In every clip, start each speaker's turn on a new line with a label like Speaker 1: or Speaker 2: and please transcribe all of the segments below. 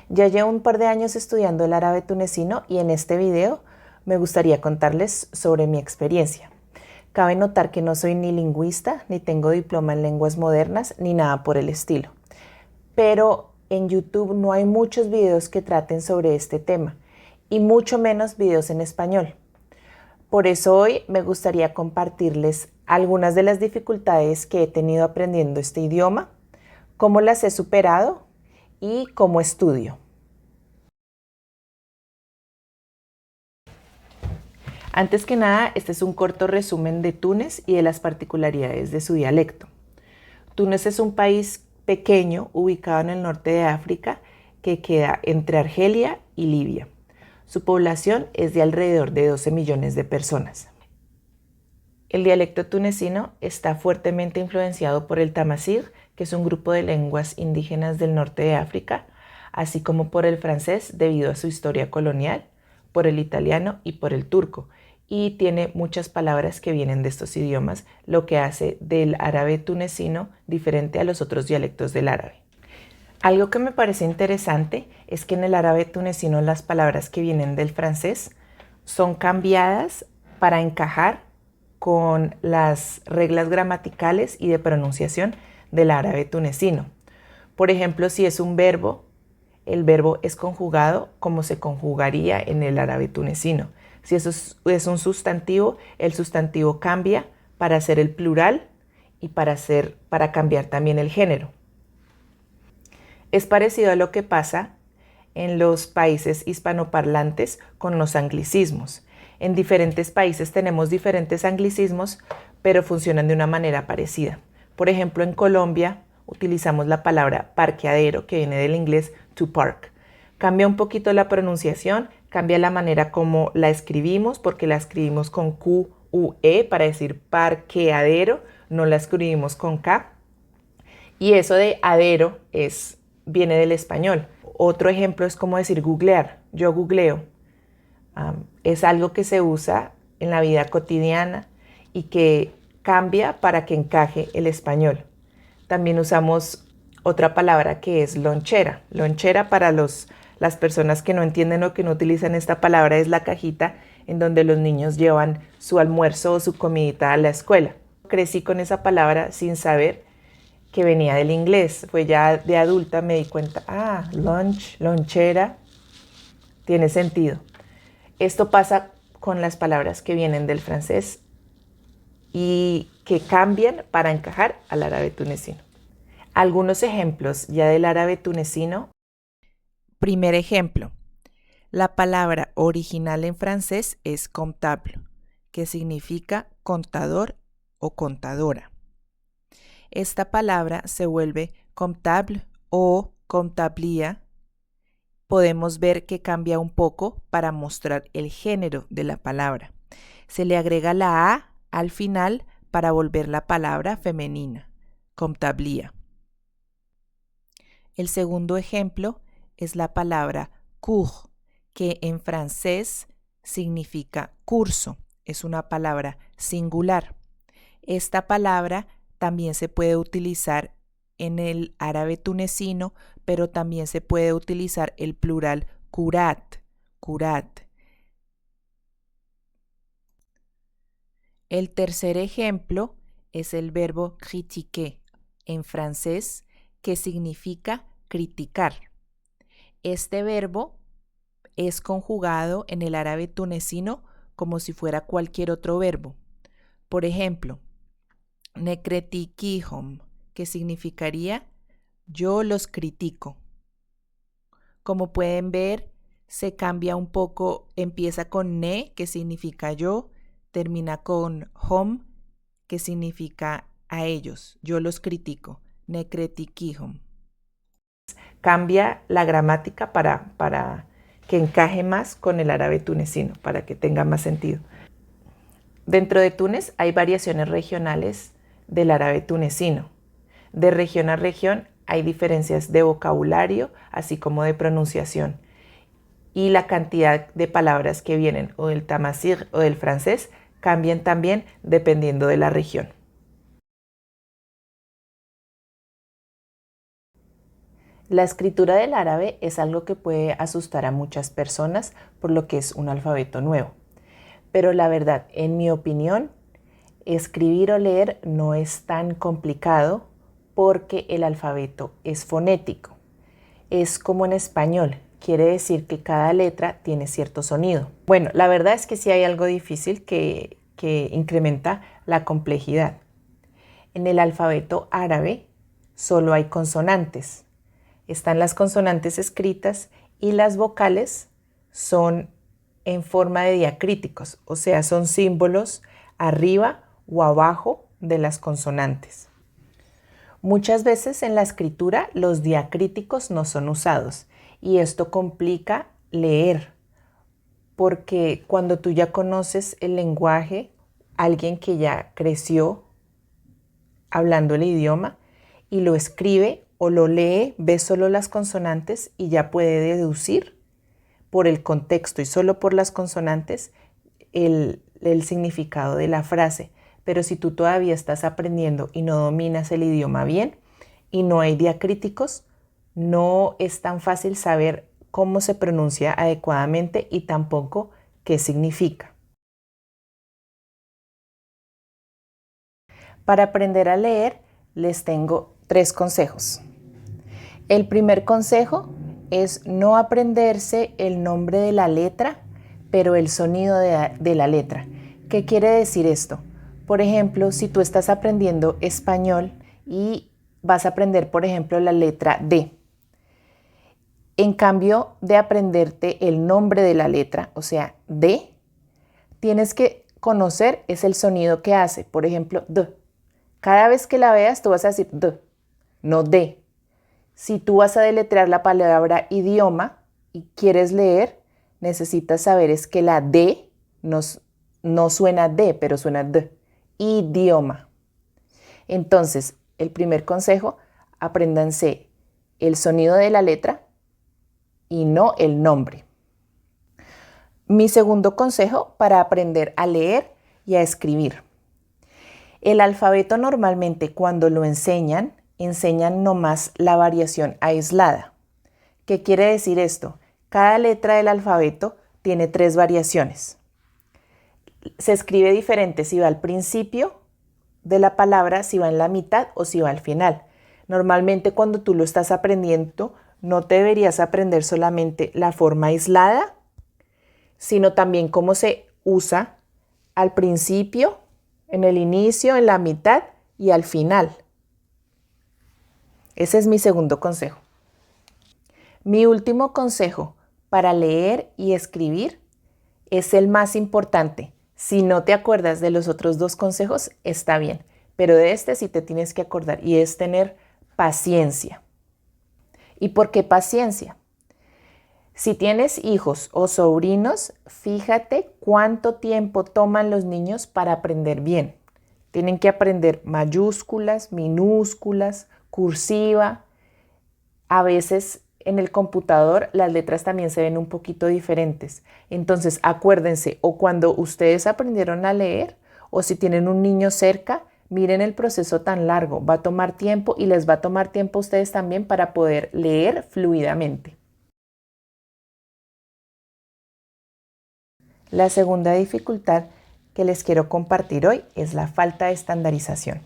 Speaker 1: Ya llevo un par de años estudiando el árabe tunecino y en este video me gustaría contarles sobre mi experiencia. Cabe notar que no soy ni lingüista, ni tengo diploma en lenguas modernas, ni nada por el estilo. Pero en YouTube no hay muchos videos que traten sobre este tema, y mucho menos videos en español. Por eso hoy me gustaría compartirles algunas de las dificultades que he tenido aprendiendo este idioma, cómo las he superado y cómo estudio. Antes que nada, este es un corto resumen de Túnez y de las particularidades de su dialecto. Túnez es un país pequeño ubicado en el norte de África que queda entre Argelia y Libia. Su población es de alrededor de 12 millones de personas. El dialecto tunecino está fuertemente influenciado por el tamasig, que es un grupo de lenguas indígenas del norte de África, así como por el francés debido a su historia colonial, por el italiano y por el turco, y tiene muchas palabras que vienen de estos idiomas, lo que hace del árabe tunecino diferente a los otros dialectos del árabe. Algo que me parece interesante es que en el árabe tunecino las palabras que vienen del francés son cambiadas para encajar con las reglas gramaticales y de pronunciación del árabe tunecino. Por ejemplo, si es un verbo, el verbo es conjugado como se conjugaría en el árabe tunecino. Si eso es un sustantivo, el sustantivo cambia para ser el plural y para cambiar también el género. Es parecido a lo que pasa en los países hispanoparlantes con los anglicismos. En diferentes países tenemos diferentes anglicismos, pero funcionan de una manera parecida. Por ejemplo, en Colombia utilizamos la palabra parqueadero, que viene del inglés to park. Cambia un poquito la pronunciación, cambia la manera como la escribimos, porque la escribimos con Q, U, E para decir parqueadero, no la escribimos con K. Y eso de adero viene del español. Otro ejemplo es como decir googlear. Yo googleo. Es algo que se usa en la vida cotidiana y que cambia para que encaje el español. También usamos otra palabra que es lonchera. Lonchera para las personas que no entienden o que no utilizan esta palabra es la cajita en donde los niños llevan su almuerzo o su comidita a la escuela. Crecí con esa palabra sin saber que venía del inglés. Fue ya de adulta me di cuenta, lunch, lonchera, tiene sentido. Esto pasa con las palabras que vienen del francés y que cambian para encajar al árabe tunecino. Algunos ejemplos ya del árabe tunecino. Primer ejemplo. La palabra original en francés es comptable, que significa contador o contadora. Esta palabra se vuelve comptable o comptabilia. Podemos ver que cambia un poco para mostrar el género de la palabra. Se le agrega la A al final para volver la palabra femenina, comptabilia. El segundo ejemplo es la palabra cours, que en francés significa curso. Es una palabra singular. Esta palabra también se puede utilizar en el árabe tunecino, pero también se puede utilizar el plural kurat, kurat. El tercer ejemplo es el verbo critiquer, en francés, que significa criticar. Este verbo es conjugado en el árabe tunecino como si fuera cualquier otro verbo. Por ejemplo, nekretikihom, que significaría yo los critico. Como pueden ver, se cambia un poco, empieza con ne, que significa yo, termina con hom, que significa a ellos, yo los critico, nekretikihom. Cambia la gramática para que encaje más con el árabe tunecino, para que tenga más sentido. Dentro de Túnez hay variaciones regionales del árabe tunecino. De región a región hay diferencias de vocabulario, así como de pronunciación. Y la cantidad de palabras que vienen o del tamasig o del francés cambian también dependiendo de la región. La escritura del árabe es algo que puede asustar a muchas personas por lo que es un alfabeto nuevo. Pero la verdad, en mi opinión, escribir o leer no es tan complicado porque el alfabeto es fonético. Es como en español, quiere decir que cada letra tiene cierto sonido. Bueno, la verdad es que sí hay algo difícil que incrementa la complejidad. En el alfabeto árabe solo hay consonantes. Están las consonantes escritas y las vocales son en forma de diacríticos, o sea, son símbolos arriba o abajo de las consonantes. Muchas veces en la escritura los diacríticos no son usados y esto complica leer, porque cuando tú ya conoces el lenguaje, alguien que ya creció hablando el idioma y lo escribe o lo lee, ve solo las consonantes y ya puede deducir por el contexto y solo por las consonantes el significado de la frase. Pero si tú todavía estás aprendiendo y no dominas el idioma bien y no hay diacríticos, no es tan fácil saber cómo se pronuncia adecuadamente y tampoco qué significa. Para aprender a leer, les tengo 3 consejos. El primer consejo es no aprenderse el nombre de la letra, pero el sonido de la letra. ¿Qué quiere decir esto? Por ejemplo, si tú estás aprendiendo español y vas a aprender, por ejemplo, la letra D. En cambio de aprenderte el nombre de la letra, o sea, D, tienes que conocer es el sonido que hace. Por ejemplo, D. Cada vez que la veas, tú vas a decir D, no D. Si tú vas a deletrear la palabra idioma y quieres leer, necesitas saber es que la D no suena D, pero suena D. Idioma. Entonces, el primer consejo, apréndanse el sonido de la letra y no el nombre. Mi segundo consejo para aprender a leer y a escribir. El alfabeto normalmente cuando lo enseñan nomás la variación aislada. ¿Qué quiere decir esto? Cada letra del alfabeto tiene 3 variaciones. Se escribe diferente si va al principio de la palabra, si va en la mitad o si va al final. Normalmente cuando tú lo estás aprendiendo, no te deberías aprender solamente la forma aislada, sino también cómo se usa al principio, en el inicio, en la mitad y al final. Ese es mi segundo consejo. Mi último consejo para leer y escribir es el más importante. Si no te acuerdas de los otros 2 consejos, está bien, pero de este sí te tienes que acordar y es tener paciencia. ¿Y por qué paciencia? Si tienes hijos o sobrinos, fíjate cuánto tiempo toman los niños para aprender bien. Tienen que aprender mayúsculas, minúsculas, cursiva. A veces en el computador las letras también se ven un poquito diferentes. Entonces acuérdense, o cuando ustedes aprendieron a leer, o si tienen un niño cerca, miren el proceso tan largo. Va a tomar tiempo y les va a tomar tiempo a ustedes también para poder leer fluidamente. La segunda dificultad que les quiero compartir hoy es la falta de estandarización.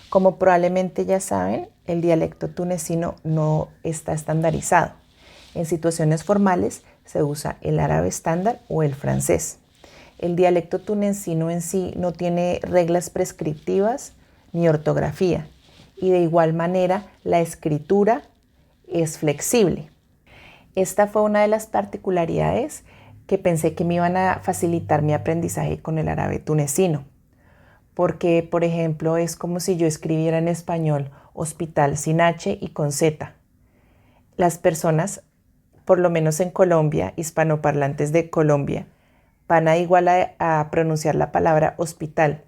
Speaker 1: Como probablemente ya saben, el dialecto tunecino no está estandarizado. En situaciones formales se usa el árabe estándar o el francés. El dialecto tunecino en sí no tiene reglas prescriptivas ni ortografía y de igual manera la escritura es flexible. Esta fue una de las particularidades que pensé que me iban a facilitar mi aprendizaje con el árabe tunecino. Porque, por ejemplo, es como si yo escribiera en español hospital sin H y con Z. Las personas, por lo menos en Colombia, hispanoparlantes de Colombia, van a igual a pronunciar la palabra hospital,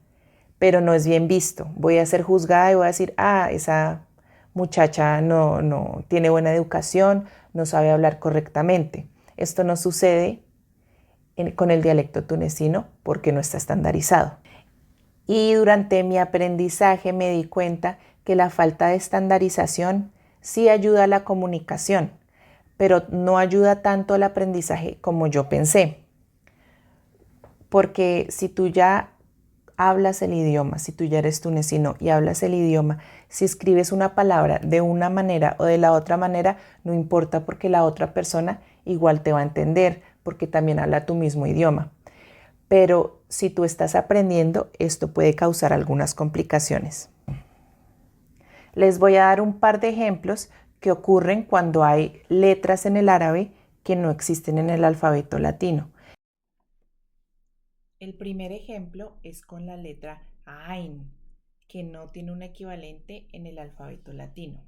Speaker 1: pero no es bien visto. Voy a ser juzgada y voy a decir, esa muchacha no tiene buena educación, no sabe hablar correctamente. Esto no sucede con el dialecto tunecino porque no está estandarizado. Y durante mi aprendizaje me di cuenta que la falta de estandarización sí ayuda a la comunicación, pero no ayuda tanto al aprendizaje como yo pensé. Porque si tú ya hablas el idioma, si tú ya eres tunecino y hablas el idioma, si escribes una palabra de una manera o de la otra manera, no importa porque la otra persona igual te va a entender porque también habla tu mismo idioma. Pero si tú estás aprendiendo, esto puede causar algunas complicaciones. Les voy a dar un par de ejemplos que ocurren cuando hay letras en el árabe que no existen en el alfabeto latino. El primer ejemplo es con la letra Ain, que no tiene un equivalente en el alfabeto latino.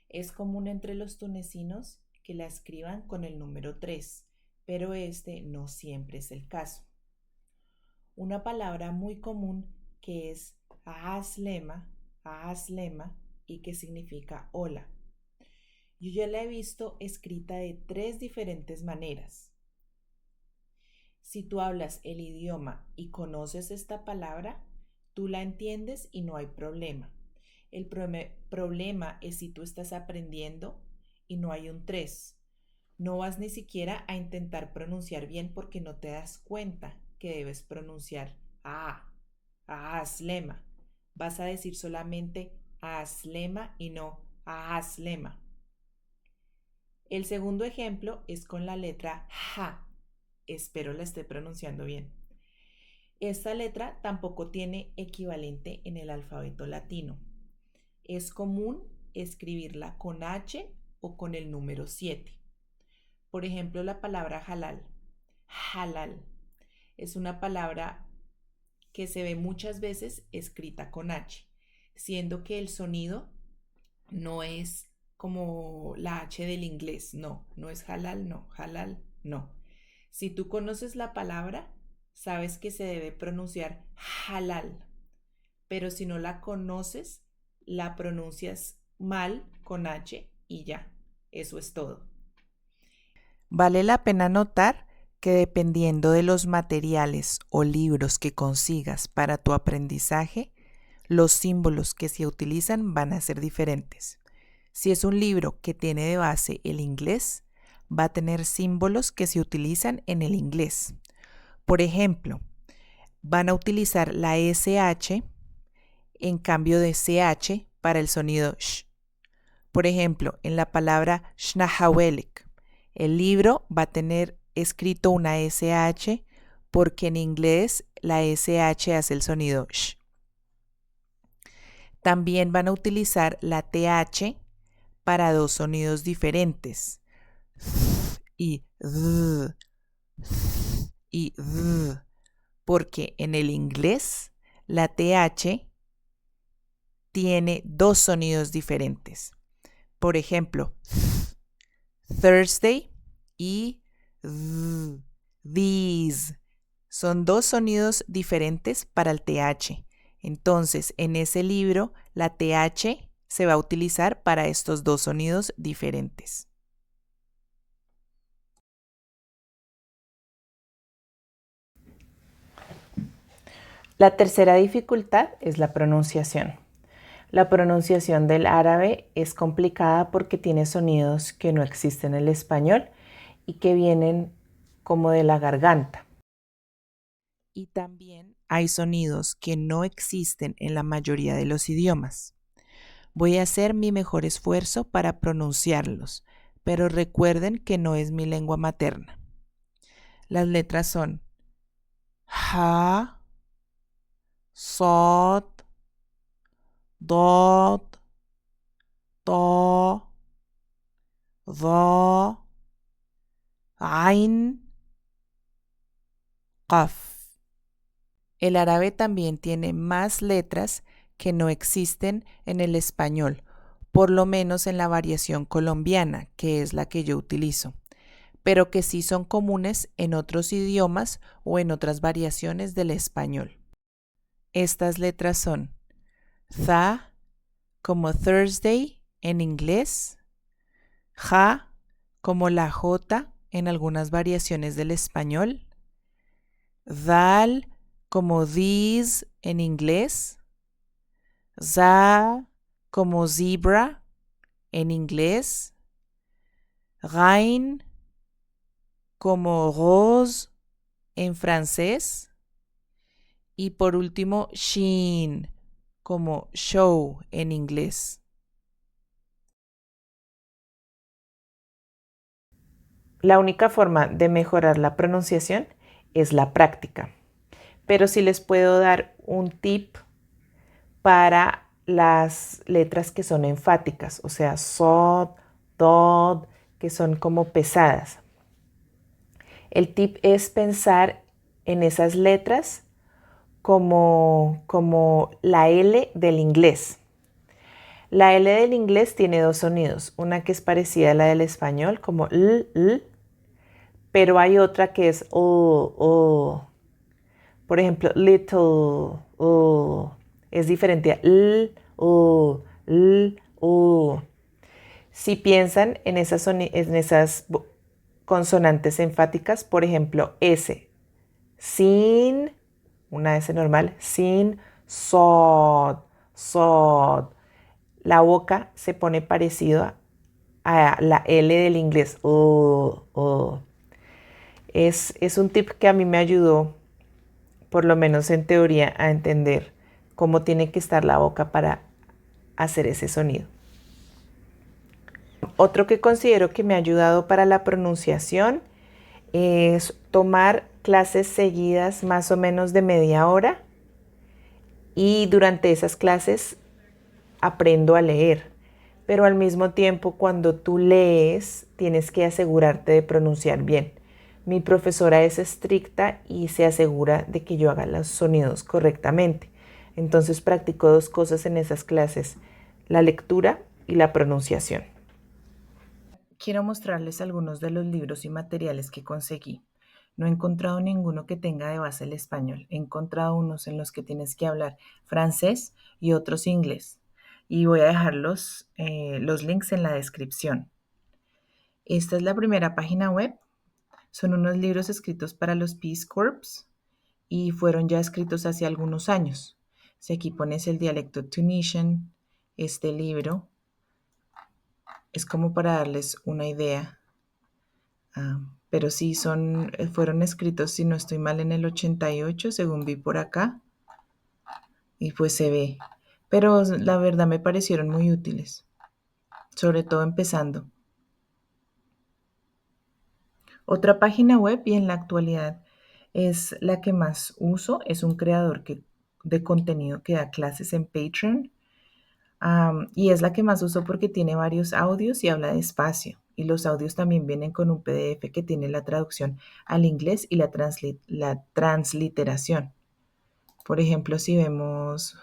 Speaker 1: Es común entre los tunecinos que la escriban con el número 3, pero este no siempre es el caso. Una palabra muy común que es Aslema, y que significa hola. Yo ya la he visto escrita de 3 diferentes maneras. Si tú hablas el idioma y conoces esta palabra, tú la entiendes y no hay problema. El problema es si tú estás aprendiendo y no hay un 3. No vas ni siquiera a intentar pronunciar bien porque no te das cuenta que debes pronunciar aslema. Vas a decir solamente aslema y no aslema. El segundo ejemplo es con la letra ja. Espero la esté pronunciando bien. Esta letra tampoco tiene equivalente en el alfabeto latino. Es común escribirla con H o con el número 7. Por ejemplo, la palabra halal. Halal es una palabra que se ve muchas veces escrita con H, siendo que el sonido no es como la H del inglés. No es halal, no. Si tú conoces la palabra, sabes que se debe pronunciar halal, pero si no la conoces, la pronuncias mal con H y ya, eso es todo. Vale la pena notar que dependiendo de los materiales o libros que consigas para tu aprendizaje, los símbolos que se utilizan van a ser diferentes. Si es un libro que tiene de base el inglés, va a tener símbolos que se utilizan en el inglés. Por ejemplo, van a utilizar la SH en cambio de CH para el sonido sh. Por ejemplo, en la palabra Shnahawelik, el libro va a tener escrito una SH porque en inglés la SH hace el sonido sh. También van a utilizar la TH para 2 sonidos diferentes. Y d, y d, porque en el inglés la TH tiene 2 sonidos diferentes. Por ejemplo, Thursday y these. Son 2 sonidos diferentes para el TH. Entonces, en ese libro, la TH se va a utilizar para estos 2 sonidos diferentes. La tercera dificultad es la pronunciación. La pronunciación del árabe es complicada porque tiene sonidos que no existen en el español y que vienen como de la garganta. Y también hay sonidos que no existen en la mayoría de los idiomas. Voy a hacer mi mejor esfuerzo para pronunciarlos, pero recuerden que no es mi lengua materna. Las letras son ha, sod, dod, to, dha, ain, qaf. El árabe también tiene más letras que no existen en el español, por lo menos en la variación colombiana, que es la que yo utilizo, pero que sí son comunes en otros idiomas o en otras variaciones del español. Estas letras son tha, como Thursday en inglés, ja, como la J en algunas variaciones del español, dal, como these en inglés, za, como zebra en inglés, rein como rose en francés y por último sheen como show en inglés. La única forma de mejorar la pronunciación es la práctica, pero sí les puedo dar un tip para las letras que son enfáticas, o sea, sod, dod, que son como pesadas. El tip es pensar en esas letras como la L del inglés. La L del inglés tiene dos sonidos, una que es parecida a la del español, como l, pero hay otra que es o. Por ejemplo, little, es diferente a l. Si piensan en esas consonantes enfáticas, por ejemplo, S, sin, una S normal, sin, sod, sod. La boca se pone parecido a la L del inglés. Es un tip que a mí me ayudó, por lo menos en teoría, a entender cómo tiene que estar la boca para hacer ese sonido. Otro que considero que me ha ayudado para la pronunciación es tomar clases seguidas más o menos de media hora y durante esas clases aprendo a leer. Pero al mismo tiempo, cuando tú lees, tienes que asegurarte de pronunciar bien. Mi profesora es estricta y se asegura de que yo haga los sonidos correctamente. Entonces practico dos cosas en esas clases, la lectura y la pronunciación. Quiero mostrarles algunos de los libros y materiales que conseguí. No he encontrado ninguno que tenga de base el español. He encontrado unos en los que tienes que hablar francés y otros inglés. Y voy a dejar los links en la descripción. Esta es la primera página web. Son unos libros escritos para los Peace Corps y fueron ya escritos hace algunos años. Si aquí pones el dialecto Tunisian, este libro es como para darles una idea. Pero sí fueron escritos, si no estoy mal, en el 88, según vi por acá. Y pues se ve. Pero la verdad me parecieron muy útiles, sobre todo empezando. Otra página web y en la actualidad es la que más uso, es un creador de contenido que da clases en Patreon. Y es la que más uso porque tiene varios audios y habla despacio. Y los audios también vienen con un PDF que tiene la traducción al inglés y la transliteración. Por ejemplo, si vemos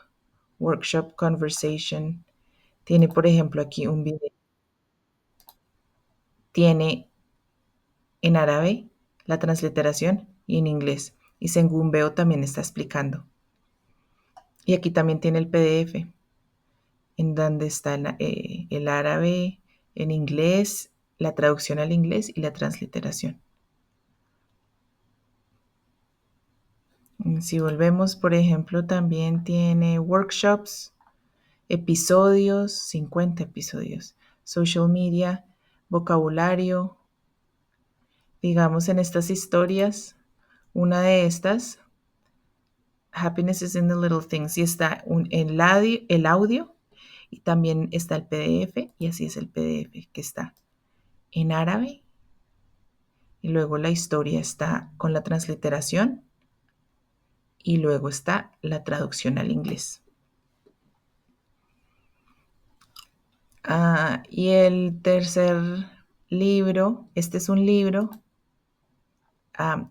Speaker 1: Workshop Conversation, tiene por ejemplo aquí un video. Tiene en árabe la transliteración y en inglés. Y según veo también está explicando. Y aquí también tiene el PDF en donde está el árabe en inglés, la traducción al inglés y la transliteración. Si volvemos, por ejemplo, también tiene workshops, episodios, 50 episodios, social media, vocabulario. Digamos en estas historias, una de estas, Happiness is in the Little Things, y está el audio y también está el PDF, y así es el PDF que está en árabe. Y luego la historia está con la transliteración y luego está la traducción al inglés. Y el tercer libro, este es un libro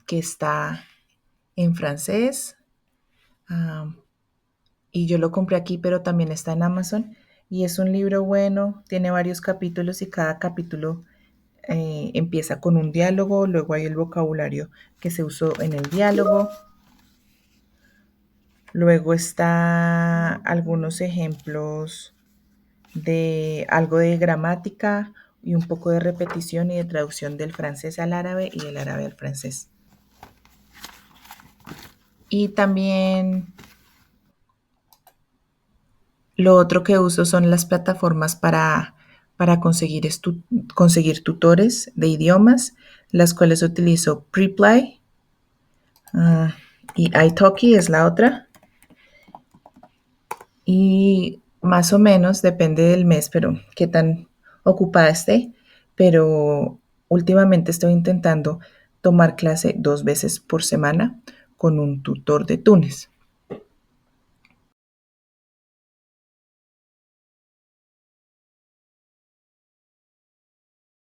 Speaker 1: que está en francés y yo lo compré aquí, pero también está en Amazon. Y es un libro bueno, tiene varios capítulos y cada capítulo empieza con un diálogo, luego hay el vocabulario que se usó en el diálogo. Luego está algunos ejemplos de algo de gramática y un poco de repetición y de traducción del francés al árabe y del árabe al francés. Y también lo otro que uso son las plataformas para para conseguir tutores de idiomas, las cuales utilizo Preply, y italki es la otra. Y más o menos depende del mes, pero qué tan ocupada esté. Pero últimamente estoy intentando tomar clase 2 veces por semana con un tutor de Túnez.